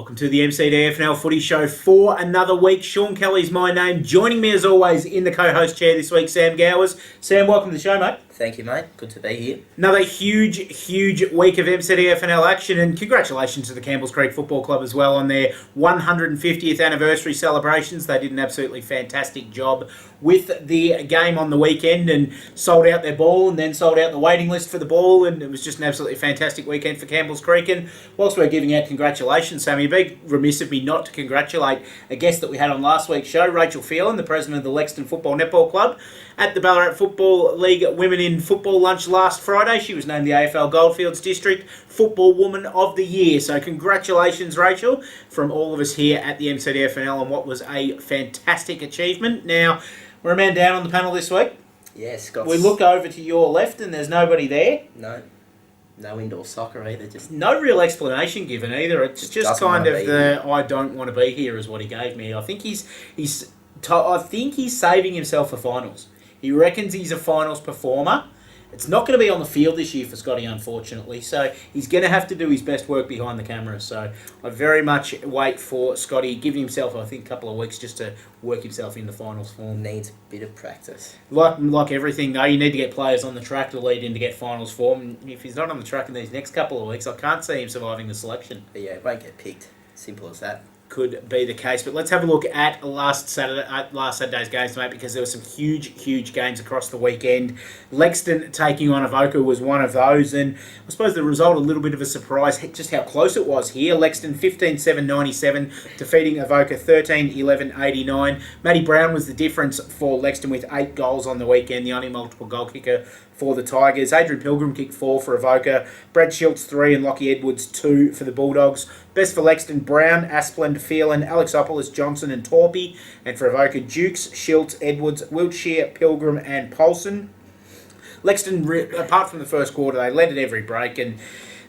Welcome to the MCDFNL Footy Show for another week. Sean Kelly's my name. Joining me as always in the co-host chair this week, Sam Gowers. Sam, welcome to the show, mate. Thank you, mate. Good to be here. Another huge week of MCDFNL action, and congratulations to the Campbells Creek Football Club as well on their 150th anniversary celebrations. They did an absolutely fantastic job with the game on the weekend and sold out their ball and then sold out the waiting list for the ball, and it was just an absolutely fantastic weekend for Campbells Creek. And whilst we're giving out congratulations, Sammy, it'd be remiss of me not to congratulate a guest that we had on last week's show, Rachel Phelan, the president of the Lexington Football Netball Club, at the Ballarat Football League Women in Football lunch last Friday. She was named the AFL Goldfields District Football Woman of the Year. So congratulations, Rachel, from all of us here at the MCDFNL on what was a fantastic achievement. Now, we're a man down on the panel this week. Yes, we look over to your left and there's nobody there. No indoor soccer either. Just no real explanation given either. It's just kind of the "I don't want to be here" is what he gave me. I think he's saving himself for finals. He reckons he's a finals performer. It's not going to be on the field this year for Scotty, unfortunately. So he's going to have to do his best work behind the camera. So I very much wait for Scotty, giving himself, I think, a couple of weeks just to work himself in the finals form. Needs a bit of practice. Like everything, though, you need to get players on the track to lead in to get finals form. And if he's not on the track in these next couple of weeks, I can't see him surviving the selection. But yeah, won't get picked. Simple as that. Could be the case, but let's have a look at last Saturday's games, mate, because there were some huge games across the weekend. Lexington taking on Avoca was one of those, and I suppose the result a little bit of a surprise, just how close it was here. Lexington 15-7-97, defeating Avoca 13-11-89. Matty Brown was the difference for Lexington with 8 goals on the weekend, the only multiple goal kicker for the Tigers. Adrian Pilgrim kicked 4 for Avoca. Brad Schiltz 3 and Lockie Edwards 2 for the Bulldogs. Best for Lexington, Brown, Aspland, Phelan, Alexopoulos, Johnson and Torpy. And for Avoca, Dukes, Schiltz, Edwards, Wiltshire, Pilgrim and Polson. Lexington, apart from the first quarter, they led at every break and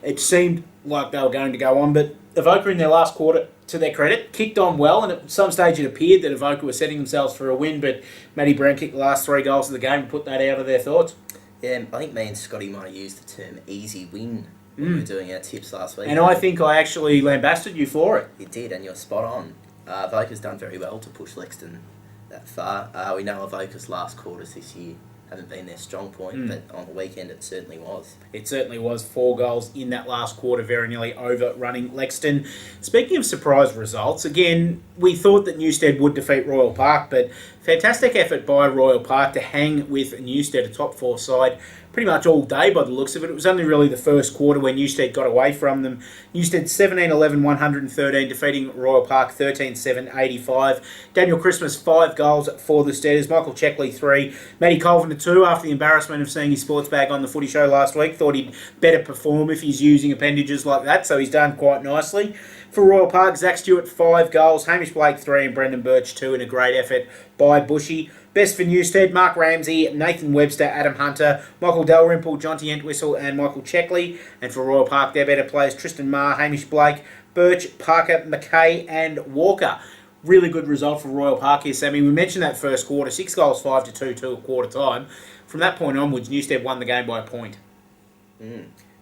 it seemed like they were going to go on. But Avoca in their last quarter, to their credit, kicked on well, and at some stage it appeared that Avoca were setting themselves for a win, but Matty Brown kicked the last 3 goals of the game and put that out of their thoughts. Yeah, I think me and Scotty might have used the term easy win when we were doing our tips last week. And I think I actually lambasted you for it. You did, and you're spot on. Avoca's done very well to push Lexington that far. We know Avoca's last quarters this year haven't been their strong point, but on the weekend it certainly was. It certainly was. 4 goals in that last quarter, very nearly overrunning Lexington. Speaking of surprise results, again, we thought that Newstead would defeat Royal Park, but fantastic effort by Royal Park to hang with Newstead, a top 4 side, pretty much all day by the looks of it. It was only really the first quarter where Newstead got away from them. Newstead 17-11-113, defeating Royal Park 13-7-85. Daniel Christmas 5 goals for the Steaders. Michael Checkley 3. Matty Colvin 2 after the embarrassment of seeing his sports bag on the Footy Show last week. Thought he'd better perform if he's using appendages like that, so he's done quite nicely. For Royal Park, Zach Stewart 5 goals, Hamish Blake 3 and Brendan Birch 2 in a great effort by Bushy. Best for Newstead, Mark Ramsey, Nathan Webster, Adam Hunter, Michael Dalrymple, Jonty Entwistle and Michael Checkley. And for Royal Park, their better players Tristan Marr, Hamish Blake, Birch, Parker, McKay and Walker. Really good result for Royal Park here, Sammy. We mentioned that first quarter, 6 goals, 5-2 to a quarter time. From that point onwards, Newstead won the game by a point.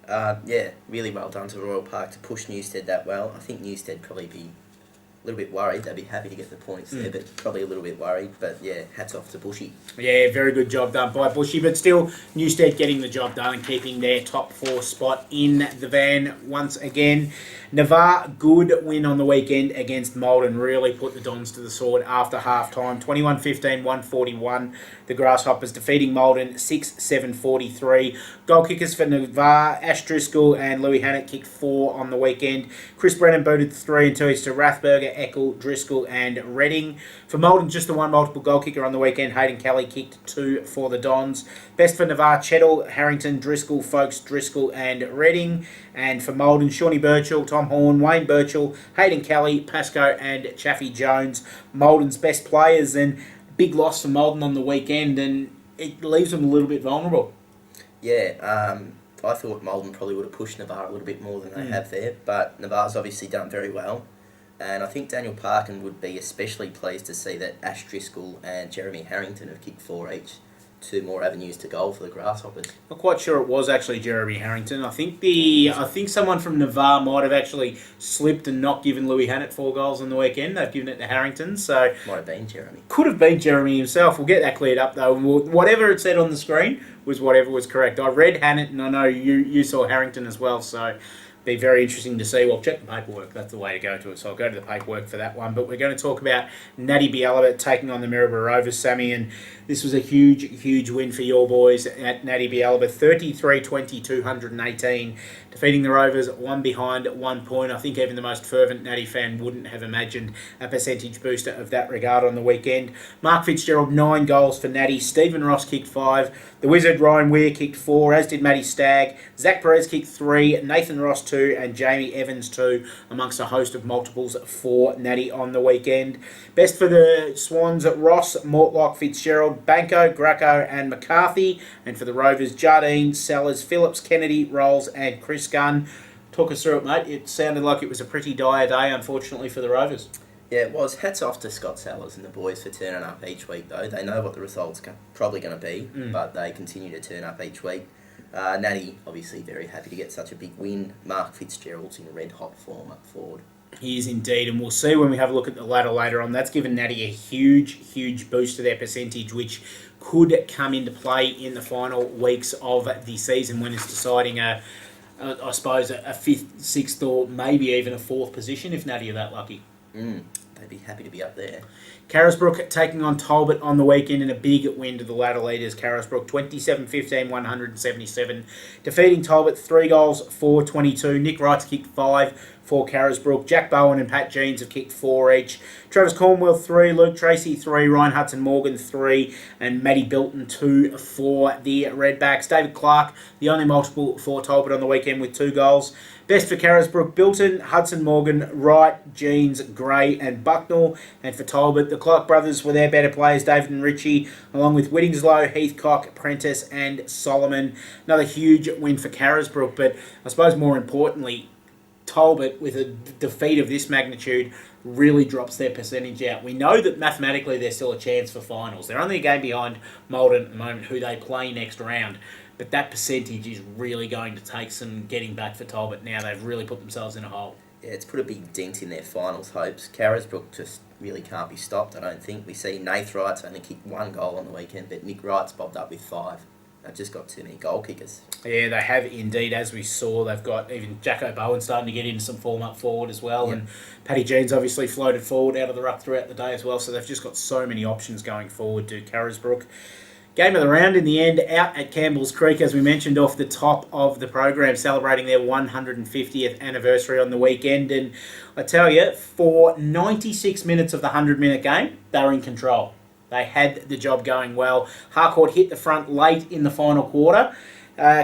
Yeah, really well done to Royal Park to push Newstead that well. I think Newstead probably be a little bit worried. They'd be happy to get the points there, but probably a little bit worried. But yeah, hats off to Bushy. Yeah, very good job done by Bushy, but still Newstead getting the job done and keeping their top 4 spot in the van once again. Navarre, good win on the weekend against Maldon. Really put the Dons to the sword after half-time. 21-15, 141. The Grasshoppers defeating Maldon 6-7-43. Goal kickers for Navarre, Ash Driscoll and Louis Hannett kicked 4 on the weekend. Chris Brennan booted 3 and 2 to Rathberger, Eckel, Driscoll and Redding. For Maldon, just the one multiple goal kicker on the weekend. Hayden Kelly kicked 2 for the Dons. Best for Navarre, Chettle, Harrington, Driscoll, Folkes, Driscoll and Redding. And for Maldon, Shawnee Birchall, Tom Horn, Wayne Birchall, Hayden Kelly, Pascoe and Chaffey Jones. Maldon's best players, and big loss for Maldon on the weekend, and it leaves them a little bit vulnerable. Yeah, I thought Maldon probably would have pushed Navarre a little bit more than they have there, but Navarre's obviously done very well. And I think Daniel Parkin would be especially pleased to see that Ash Driscoll and Jeremy Harrington have kicked 4 each. two more avenues to goal for the Grasshoppers. Not quite sure it was actually Jeremy Harrington. I think someone from Navarre might have actually slipped and not given Louis Hannett 4 goals on the weekend. They've given it to Harrington, so Might have been Jeremy. could have been Jeremy himself. We'll get that cleared up though. Whatever it said on the screen was whatever was correct. I read Hannett, and I know you saw Harrington as well, so be very interesting to see. Well, check the paperwork. That's the way to go to it. So I'll go to the paperwork for that one. But we're going to talk about Natty Bialaba taking on the Maryborough Rovers, Sammy. And this was a huge, huge win for your boys at Natty Bialaba. 33-20, 218. Defeating the Rovers, one behind, 1 point. I think even the most fervent Natty fan wouldn't have imagined a percentage booster of that regard on the weekend. Mark Fitzgerald, 9 goals for Natty. Stephen Ross kicked 5. The Wizard, Ryan Weir, kicked 4, as did Matty Stagg. Zach Perez kicked 3. Nathan Ross, 2. And Jamie Evans, 2, amongst a host of multiples for Natty on the weekend. Best for the Swans, Ross, Mortlock, Fitzgerald, Banco, Gracco and McCarthy. And for the Rovers, Jardine, Sellers, Phillips, Kennedy, Rolls and Chris Gunn. Talk us through it, mate. It sounded like it was a pretty dire day, unfortunately, for the Rovers. Yeah, it was. Hats off to Scott Sellers and the boys for turning up each week, though. They know what the result's probably going to be, but they continue to turn up each week. Natty, obviously, very happy to get such a big win. Mark Fitzgerald's in red-hot form up forward. He is indeed, and we'll see when we have a look at the ladder later on. That's given Natty a huge, huge boost to their percentage, which could come into play in the final weeks of the season when it's deciding I suppose a 5th, 6th or maybe even a 4th position if Natty are that lucky. They'd be happy to be up there. Carisbrook taking on Talbot on the weekend in a big win to the ladder leaders. Carisbrook 27-15, 177. Defeating Talbot 3 goals for 22. Nick Wright's kicked 5 for Carisbrook. Jack Bowen and Pat Jeans have kicked 4 each. Travis Cornwell 3, Luke Tracy 3, Ryan Hudson Morgan 3, and Matty Bilton 2 for the Redbacks. David Clark, the only multiple for Talbot on the weekend with 2 goals. Best for Carisbrook, Bilton, Hudson Morgan, Wright, Jeans, Gray and Bucknell. And for Talbot, the Clark brothers were their better players, David and Ritchie, along with Whittingslow, Heathcock, Prentice and Solomon. Another huge win for Carisbrook, but I suppose more importantly, Talbot, with a defeat of this magnitude, really drops their percentage out. We know that mathematically there's still a chance for finals. They're only a game behind Malden at the moment, who they play next round. But that percentage is really going to take some getting back for Talbot now. They've really put themselves in a hole. Yeah, it's put a big dent in their finals hopes. Carisbrook just really can't be stopped, I don't think. We see Nath Wright's only kicked 1 goal on the weekend, but Nick Wright's bobbed up with 5. They've just got too many goal kickers. Yeah, they have indeed. As we saw, they've got even Jacko Bowen starting to get into some form up forward as well. Yep. And Paddy Jeans obviously floated forward out of the ruck throughout the day as well. So they've just got so many options going forward to Carisbrook. Game of the round in the end, out at Campbell's Creek, as we mentioned off the top of the program, celebrating their 150th anniversary on the weekend. And I tell you, for 96 minutes of the 100-minute game, they were in control. They had the job going well. Harcourt hit the front late in the final quarter.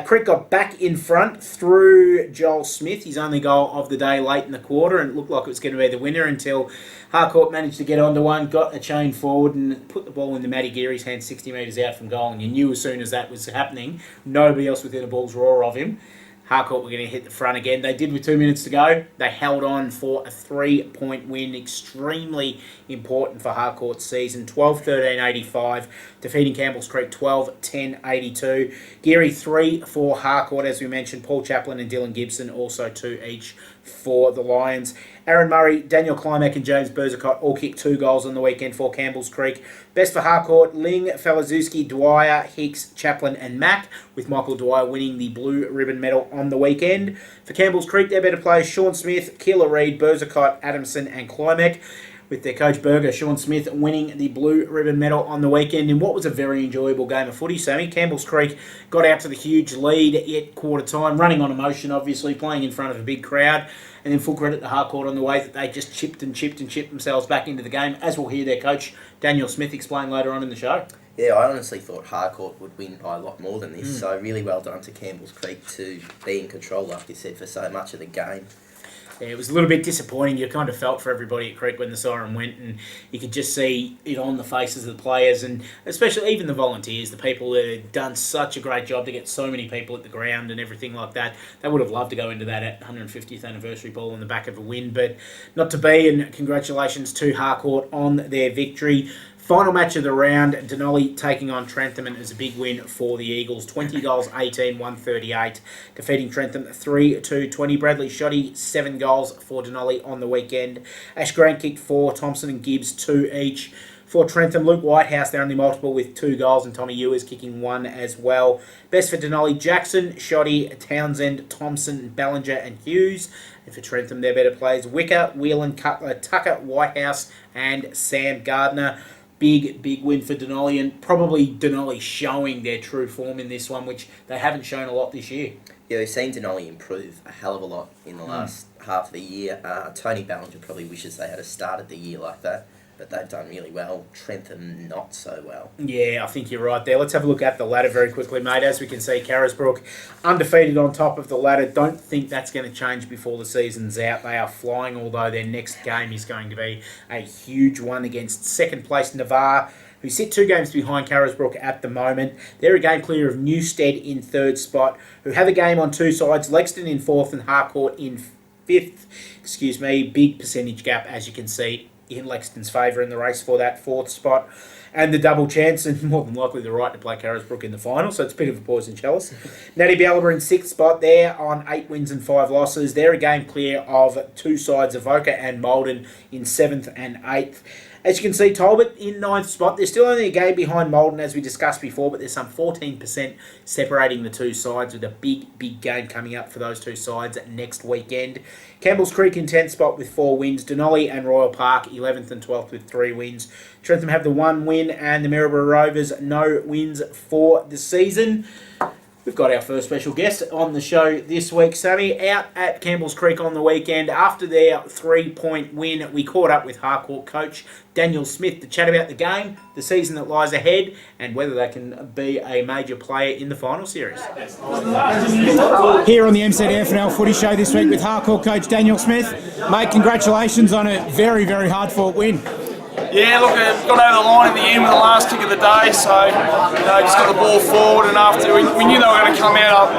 Creek got back in front through Joel Smith, his only goal of the day late in the quarter, and it looked like it was going to be the winner until Harcourt managed to get onto one, got a chain forward and put the ball into Matty Geary's hand 60 metres out from goal. And you knew as soon as that was happening, nobody else within a ball's roar of him, Harcourt were going to hit the front again. They did with 2 minutes to go. They held on for a 3-point win. Extremely important for Harcourt's season. 12-13-85. Defeating Campbell's Creek 12-10-82. Geary 3 for Harcourt, as we mentioned. Paul Chaplin and Dylan Gibson also 2 each for the Lions. Aaron Murray, Daniel Klimek and James Berzicott all kicked 2 goals on the weekend for Campbell's Creek. Best for Harcourt, Ling, Falazewski, Dwyer, Hicks, Chaplin and Mack, with Michael Dwyer winning the blue ribbon medal on the weekend. For Campbell's Creek, their better players Sean Smith, Keeler Reid, Berzicott, Adamson and Klimek, with their coach Berger, Sean Smith, winning the blue ribbon medal on the weekend in what was a very enjoyable game of footy, Sammy. Campbell's Creek got out to the huge lead at quarter time, running on emotion, obviously, playing in front of a big crowd. And then full credit to Harcourt on the way that they just chipped themselves back into the game, as we'll hear their coach Daniel Smith explain later on in the show. Yeah, I honestly thought Harcourt would win by a lot more than this, so really well done to Campbell's Creek to be in control, like you said, for so much of the game. Yeah, it was a little bit disappointing. You kind of felt for everybody at Creek when the siren went, and you could just see it on the faces of the players, and especially even the volunteers, the people that had done such a great job to get so many people at the ground and everything like that. They would have loved to go into that 150th anniversary ball on the back of a win, but not to be, and congratulations to Harcourt on their victory. Final match of the round, Denali taking on Trentham, and it was a big win for the Eagles. 20 goals, 18, 138, defeating Trentham 3-2-20. Bradley Shoddy, 7 goals for Denali on the weekend. Ash Grant kicked 4, Thompson and Gibbs 2 each. For Trentham, Luke Whitehouse, their only multiple with 2 goals, and Tommy Ewers kicking 1 as well. Best for Denali, Jackson, Shoddy, Townsend, Thompson, Ballinger and Hughes. And for Trentham, their better players, Wicker, Whelan, Cutler, Tucker, Whitehouse and Sam Gardner. Big win for Denali, and probably Denali showing their true form in this one, which they haven't shown a lot this year. Yeah, we've seen Denali improve a hell of a lot in the last half of the year. Tony Ballinger probably wishes they had started the year like that, but they've done really well. Trentham, not so well. Yeah, I think you're right there. Let's have a look at the ladder very quickly, mate. As we can see, Carisbrook undefeated on top of the ladder. Don't think that's going to change before the season's out. They are flying, although their next game is going to be a huge one against second place Navarre, who sit 2 games behind Carisbrook at the moment. They're a game clear of Newstead in 3rd spot, who have a game on 2 sides, Lexington in 4th and Harcourt in 5th. Big percentage gap, as you can see, in Lexington's favour in the race for that 4th spot. And the double chance, and more than likely the right to play Carisbrook in the final, so it's a bit of a poison chalice. Natty Ballaba in 6th spot there on 8 wins and 5 losses. They're a game clear of 2 sides, Avoca and Malden in 7th and 8th. As you can see, Talbot in 9th spot. They're still only a game behind Malden, as we discussed before, but there's some 14% separating the 2 sides, with a big game coming up for those 2 sides next weekend. Campbell's Creek in 10th spot with 4 wins. Denali and Royal Park 11th and 12th with 3 wins. Trentham have the 1 win, and the Maryborough Rovers no wins for the season. We've got our first special guest on the show this week, Sammy. Out at Campbell's Creek on the weekend, after their 3-point win, we caught up with Harcourt coach Daniel Smith to chat about the game, the season that lies ahead, and whether they can be a major player in the final series. Here on the MCDFNL Footy Show this week with Harcourt coach Daniel Smith. Mate, congratulations on a very hard-fought win. Yeah, look, got over the line in the end with the last kick of the day, so just got the ball forward, and after we knew they were going to come out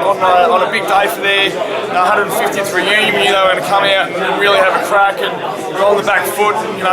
on a big day for their 150th reunion. We knew they were going to come out and really have a crack, and we were on the back foot. 5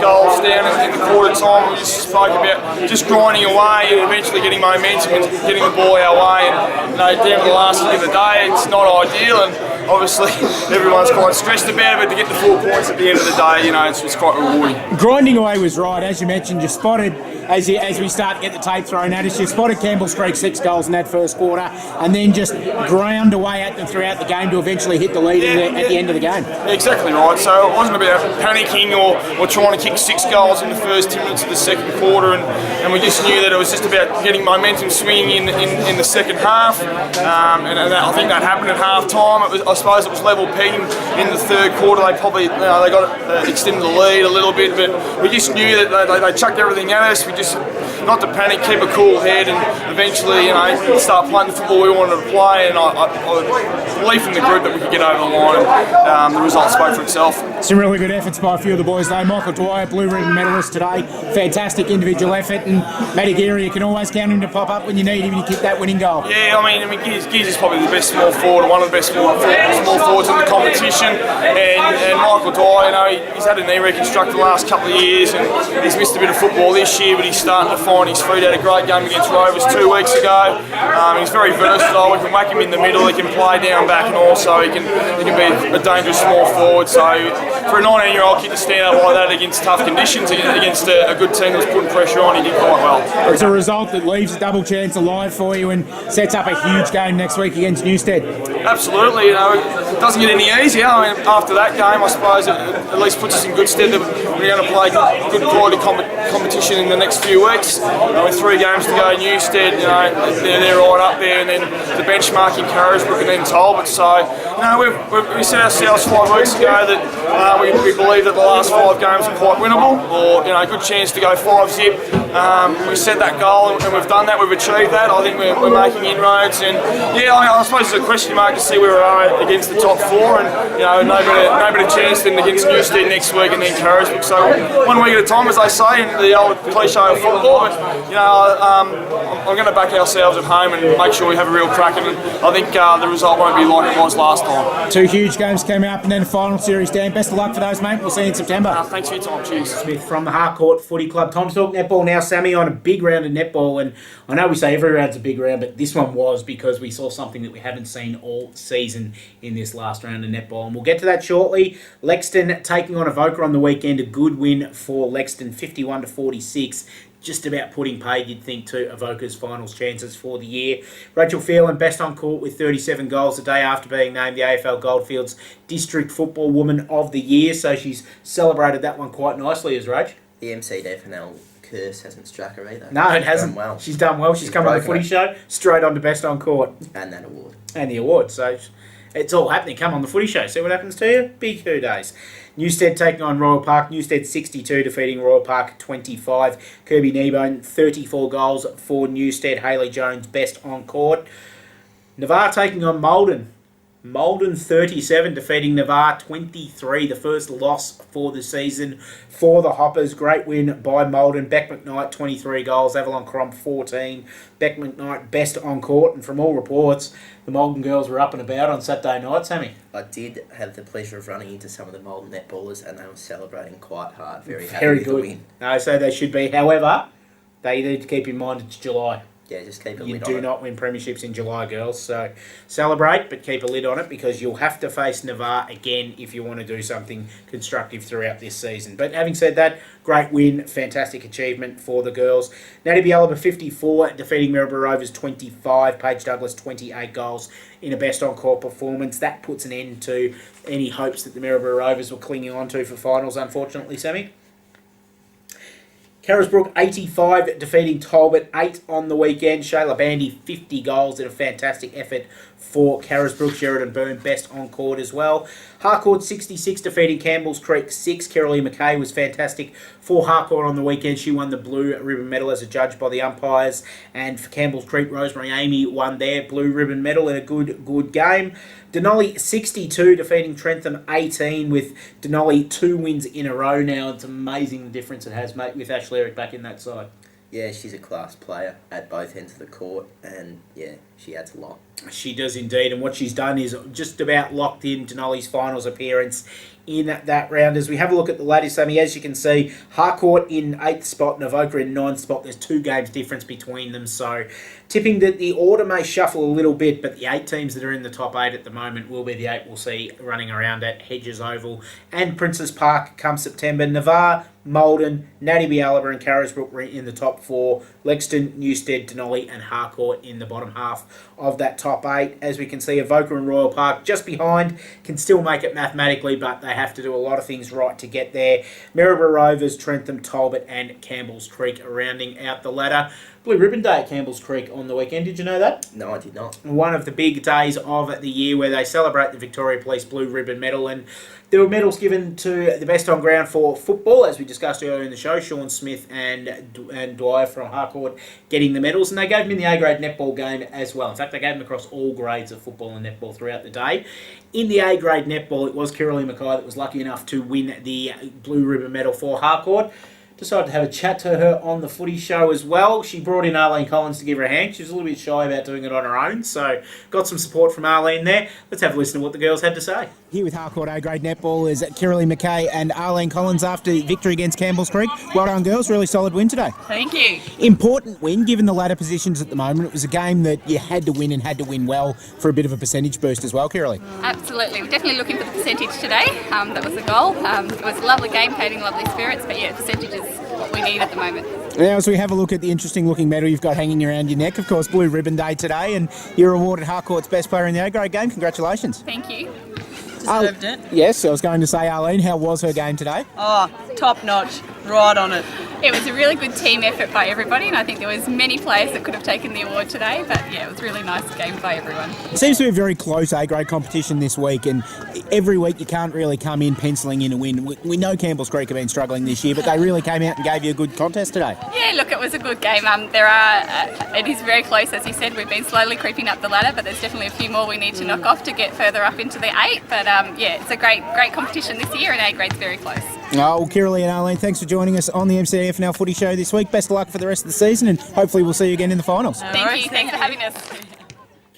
goals down in the quarter time. We just spoke about just grinding away and eventually getting momentum and getting the ball our way. And down to the last kick of the day, it's not ideal, and obviously everyone's quite stressed about it, but to get the 4 points at the end of the day, it's quite rewarding. Grinding away was right, as you mentioned. You spotted, as we start to get the tape thrown at us, you spotted Campbell's Creek 6 goals in that first quarter, and then just ground away at them throughout the game to eventually hit the lead at the end of the game. Exactly right. So it wasn't about panicking or trying to kick 6 goals in the first 10 minutes of the second quarter, and we just knew that it was just about getting momentum swinging in the second half, and I think that happened at half time. I suppose it was level pegging in the third quarter. They probably they got extended the lead a little bit, but we just knew that they chucked everything at us. We just, not to panic, keep a cool head, and eventually start playing the football we wanted to play. And I believe in the group that we could get over the line, and the result spoke for itself. Some really good efforts by a few of the boys though. Michael Dwyer, blue ribbon medalist today, fantastic individual effort, and Matty Geary, you can always count him to pop up when you need him and you kick that winning goal. Yeah, I mean Gears is probably the best small forward, one of the best small forwards in the competition, and Michael Dwyer, he's had a knee reconstruct the last couple of years, and he's missed a bit of football this year, but he's starting to find his feet. Had a great game against Rovers 2 weeks ago. He's very versatile. We can whack him in the middle. He can play down back, and also he can be a dangerous small forward. So for a 19-year-old kid to stand up like that against tough conditions, against a good team that's putting pressure on, he did quite well. It's a result that leaves a double chance alive for you and sets up a huge game next week against Newstead. Absolutely. It doesn't get any easier. I mean, after that game, I suppose it at least puts us in good stead that we're going to play good quality competition in the next few weeks. With 3 games to go, Newstead, they're right up there, and then the benchmark in Carisbrook and then Talbot. So, we set ourselves 5 weeks ago that we believe that the last 5 games are quite winnable, or a good chance to go 5-zip. We set that goal, and we've done that. We've achieved that. I think we're making inroads, and I suppose it's a question mark to see where we are against the top four, and no better chance than against Newstead next week and then Carisbrook. So 1 week at a time, as they say, in the old cliche of football. But I'm going to back ourselves at home and make sure we have a real crack, and I think the result won't be like it was last time. 2 huge games came up and then a final series, Dan. Best of luck for those, mate. We'll see you in September. Thanks for your time. Cheers. Smith from the Harcourt Footy Club. Time to talk netball now, Sammy, on a big round of netball. And I know we say every round's a big round, but this one was because we saw something that we haven't seen all season in this last round of netball. And we'll get to that shortly. Lexington taking on Avoca on the weekend. A good win for Lexington, 51-46. Just about putting paid, you'd think, to Avoca's finals chances for the year. Rachel Phelan, best on court with 37 goals a day after being named the AFL Goldfields District Football Woman of the Year. So she's celebrated that one quite nicely, as Rach. The MCDFNL curse hasn't struck her either. No, it hasn't. Well. She's done well. She's come on the footy show, straight on to best on court. And that award. And the award. So it's all happening. Come on the footy show. See what happens to you. Big 2 days. Newstead taking on Royal Park. Newstead 62 defeating Royal Park 25. Kirby Kneebone 34 goals for Newstead. Hayley Jones best on court. Navarre taking on Malden. Malden 37 defeating Navarre 23. The first loss for the season for the Hoppers. Great win by Malden. Beck McKnight 23 goals. Avalon Crump 14. Beck McKnight best on court. And from all reports, the Malden girls were up and about on Saturday night, Sammy. I did have the pleasure of running into some of the Malden netballers, and they were celebrating quite hard. Very happy with the win. No, so they should be. However, they need to keep in mind it's July. Yeah, just keep a lid on it. You do not win premierships in July, girls. So celebrate, but keep a lid on it, because you'll have to face Navarre again if you want to do something constructive throughout this season. But having said that, great win, fantastic achievement for the girls. Natty Bialaba 54, defeating Maryborough Rovers 25. Paige Douglas 28 goals in a best on court performance. That puts an end to any hopes that the Maryborough Rovers were clinging on to for finals, unfortunately, Sammy. Carisbrook 85 defeating Talbot 8 on the weekend. Shayla Bandy 50 goals in a fantastic effort for Carisbrook. Sheridan Byrne best on court as well. Harcourt 66 defeating Campbell's Creek 6. Carolee McKay was fantastic for Harcourt on the weekend. She won the blue ribbon medal as a judge by the umpires. And for Campbell's Creek, Rosemary Amy won their blue ribbon medal in a good game. Denali 62 defeating Trentham 18, with Denali 2 wins in a row now. It's amazing the difference it has, mate, with Ash Lyric back in that side. Yeah, she's a class player at both ends of the court, and yeah, she adds a lot. She does indeed, and what she's done is just about locked in Denali's finals appearance in that round. As we have a look at the ladder, Sammy, as you can see, Harcourt in 8th spot and Avoca in 9th spot. There's 2 games difference between them, so tipping that the order may shuffle a little bit, but the 8 teams that are in the top 8 at the moment will be the 8 we'll see running around at Hedges Oval and Princes Park come September. Navarre, Malden, Natty Bialaba and Carisbrook were in the top 4. Lexington, Newstead, Denali and Harcourt in the bottom half of that top 8. As we can see, Avoca and Royal Park just behind, can still make it mathematically, but they have to do a lot of things right to get there. Maryborough Rovers, Trentham, Talbot and Campbell's Creek rounding out the ladder. Blue Ribbon Day at Campbell's Creek on the weekend. Did you know that? No, I did not. One of the big days of the year where they celebrate the Victoria Police Blue Ribbon Medal, and there were medals given to the best on ground for football, as we discussed earlier in the show. Sean Smith and Dwyer from Harcourt getting the medals, and they gave them in the A-grade netball game as well. In fact, they gave them across all grades of football and netball throughout the day. In the A-grade netball, it was Carolee McKay that was lucky enough to win the Blue Ribbon Medal for Harcourt. Decided to have a chat to her on the footy show as well. She brought in Arlene Collins to give her a hand. She was a little bit shy about doing it on her own, so got some support from Arlene there. Let's have a listen to what the girls had to say. Here with Harcourt A-grade netball is Carolee McKay and Arlene Collins after victory against Campbell's Creek. Well done, girls. Really solid win today. Thank you. Important win, given the ladder positions at the moment. It was a game that you had to win and had to win well for a bit of a percentage boost as well, Carolee. Absolutely. We're definitely looking for the percentage today. That was the goal. It was a lovely game, painting lovely spirits, but yeah, percentage is what we need at the moment. Now, as we have a look at the interesting looking medal you've got hanging around your neck, of course, Blue Ribbon Day today, and you're awarded Harcourt's best player in the A-grade game. Congratulations. Thank you. Deserved it. Yes, I was going to say, Arlene, how was her game today? Oh, top notch. Right on it. It was a really good team effort by everybody, and I think there was many players that could have taken the award today, but yeah, it was a really nice game by everyone. It seems to be a very close A-grade competition this week, and every week you can't really come in penciling in a win. We know Campbell's Creek have been struggling this year, but they really came out and gave you a good contest today. Yeah, look, it was a good game. It is very close, as you said. We've been slowly creeping up the ladder, but there's definitely a few more we need to knock off to get further up into the 8. But yeah, it's a great competition this year, and A-grade's very close. Oh, well, Kiralee and Arlene, thanks for joining us on the MCDFNL Footy Show this week. Best of luck for the rest of the season, and hopefully we'll see you again in the finals. Thank you. Thanks for having us.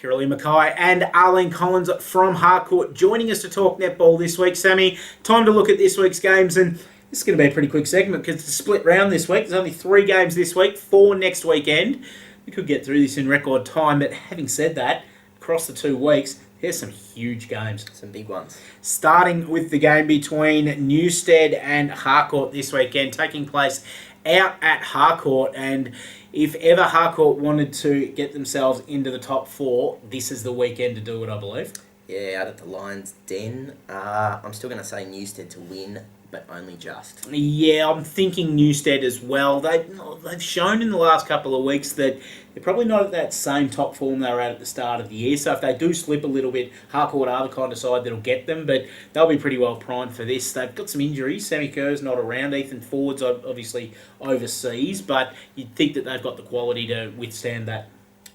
Kiralee Mackay and Arlene Collins from Harcourt joining us to talk netball this week. Sammy, time to look at this week's games, and this is going to be a pretty quick segment because it's a split round this week. There's only 3 games this week, 4 next weekend. We could get through this in record time, but having said that, across the 2 weeks, here's some huge games. Some big ones. Starting with the game between Newstead and Harcourt this weekend, taking place out at Harcourt. And if ever Harcourt wanted to get themselves into the top 4, this is the weekend to do it, I believe. Yeah, out at the Lions Den. I'm still going to say Newstead to win, but only just. Yeah, I'm thinking Newstead as well. They've shown in the last couple of weeks that they're probably not at that same top form they were at the start of the year. So if they do slip a little bit, Harcourt are the kind of side that'll get them, but they'll be pretty well primed for this. They've got some injuries. Sammy Kerr's not around. Ethan Ford's obviously overseas, but you'd think that they've got the quality to withstand that.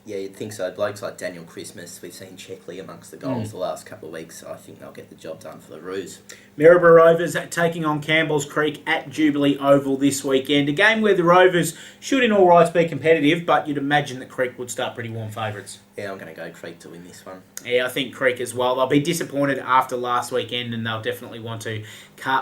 Yeah, you'd think so. Blokes like Daniel Christmas, we've seen Checkley amongst the goals the last couple of weeks, so I think they'll get the job done for the Roos. Maryborough Rovers taking on Campbell's Creek at Jubilee Oval this weekend. A game where the Rovers should in all rights be competitive, but you'd imagine that Creek would start pretty warm favourites. Yeah, I'm going to go Creek to win this one. Yeah, I think Creek as well. They'll be disappointed after last weekend, and they'll definitely want to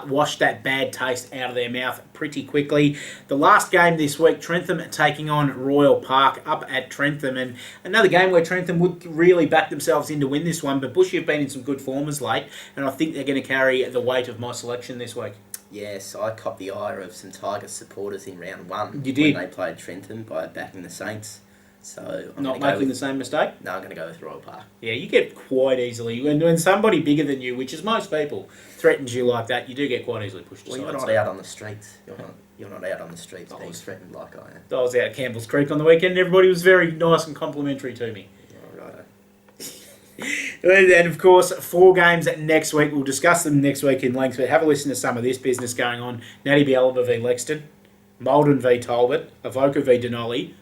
wash that bad taste out of their mouth pretty quickly. The last game this week, Trentham taking on Royal Park up at Trentham, and another game where Trentham would really back themselves in to win this one, but Bushy have been in some good form as late, and I think they're going to carry the weight of my selection this week. Yes, I copped the ire of some Tigers supporters in round 1. You did? When they played Trentham by backing the Saints. So I'm not making the same mistake? No, I'm going to go with Royal Park. Yeah, you get quite easily, when somebody bigger than you, which is most people, threatens you like that, you do get quite easily pushed aside. Well, you're not out on the streets. You're not out on the streets being threatened like I am. I was out at Campbell's Creek on the weekend, and everybody was very nice and complimentary to me. And of course, 4 games next week. We'll discuss them next week in length, but have a listen to some of this business going on. Natty Bialaba v Lexton, Maldon v Talbot, Avoca v Denali,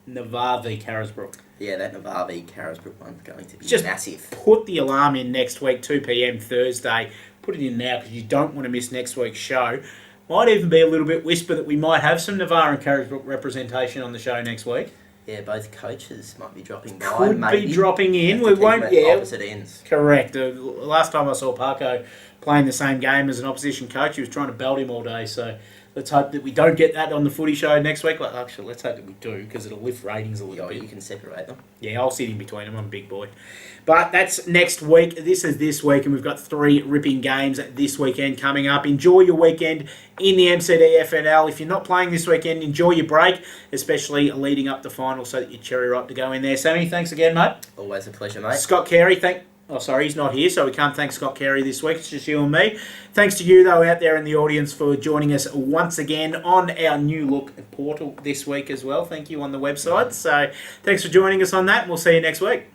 Navarre v Carisbrook. Yeah, that Navarre v Carisbrook one's going to be just massive. Put the alarm in next week, 2 p.m. Thursday. Put it in now because you don't want to miss next week's show. Might even be a little bit whisper that we might have some Navarre and Carisbrook representation on the show next week. Yeah, both coaches might be dropping by. Could maybe be dropping in. We won't. Opposite ends. Correct. Last time I saw Parko playing the same game as an opposition coach, he was trying to belt him all day. So let's hope that we don't get that on the Footy Show next week. Well, actually, let's hope that we do because it'll lift ratings a little bit. You can separate them. Yeah, I'll sit in between them. I'm a big boy. But that's next week. This is this week, and we've got 3 ripping games this weekend coming up. Enjoy your weekend in the MCDFNL. If you're not playing this weekend, enjoy your break, especially leading up to final so that you're cherry ripe to go in there. Sammy, thanks again, mate. Always a pleasure, mate. Scott Carey, he's not here, so we can't thank Scott Carey this week. It's just you and me. Thanks to you, though, out there in the audience for joining us once again on our new look portal this week as well. Thank you on the website. So thanks for joining us on that, and we'll see you next week.